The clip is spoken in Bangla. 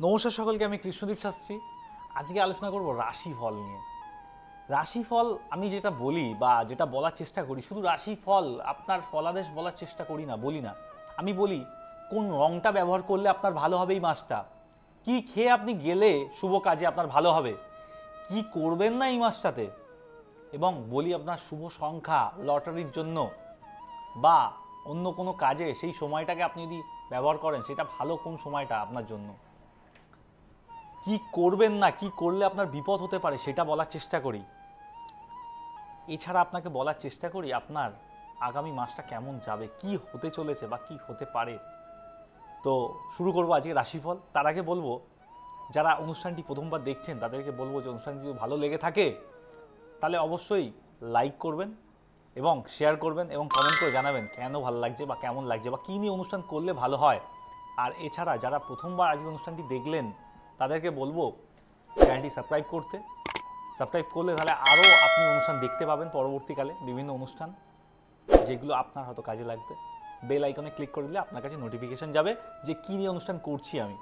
নমস্কার সকলকে, আমি কৃষ্ণদীপ শাস্ত্রী। আজকে আলোচনা করব রাশিফল নিয়ে। রাশিফল আমি যেটা বলি বা যেটা বলার চেষ্টা করি, শুধু রাশিফল আপনার ফলাদেশ বলার চেষ্টা করি না, বলি না। আমি বলি কোন রংটা ব্যবহার করলে আপনার ভালো হবে এই মাসটা, কি খেয়ে আপনি গেলে শুভ কাজে আপনার ভালো হবে, কি করবেন না এই মাসটাতে, এবং বলি আপনার শুভ সংখ্যা লটারির জন্য বা অন্য কোনো কাজে সেই সময়টাকে আপনি যদি ব্যবহার করেন সেটা ভালো কোন সময়টা আপনার জন্য, কি করবেন না, কি করলে আপনার বিপদ হতে পারে সেটা বলার চেষ্টা করি। এছাড়া আপনাকে বলার চেষ্টা করি আপনার আগামী মাসটা কেমন যাবে, কি হতে চলেছে বা কি হতে পারে। তো শুরু করবো আজকে রাশিফল। তার আগে বলবো, যারা অনুষ্ঠানটি প্রথমবার দেখছেন তাদেরকে বলবো যে অনুষ্ঠানটি যদি ভালো লেগে থাকে তাহলে অবশ্যই লাইক করবেন এবং শেয়ার করবেন এবং কমেন্ট করে জানাবেন কেন ভালো লাগছে বা কেমন লাগছে বা কী নিয়ে অনুষ্ঠান করলে ভালো হয়। আর এছাড়া যারা প্রথমবার আজকে অনুষ্ঠানটি দেখলেন তাদেরকে বলবো চ্যানেলটি সাবস্ক্রাইব করতে। সাবস্ক্রাইব করলে তাহলে আরও আপনি অনুষ্ঠান দেখতে পাবেন পরবর্তীকালে, বিভিন্ন অনুষ্ঠান যেগুলো আপনার হয়তো কাজে লাগবে। বেল আইকনে ক্লিক করে দিলে আপনার কাছে নোটিফিকেশন যাবে যে কী নিয়ে অনুষ্ঠান করছি আমি।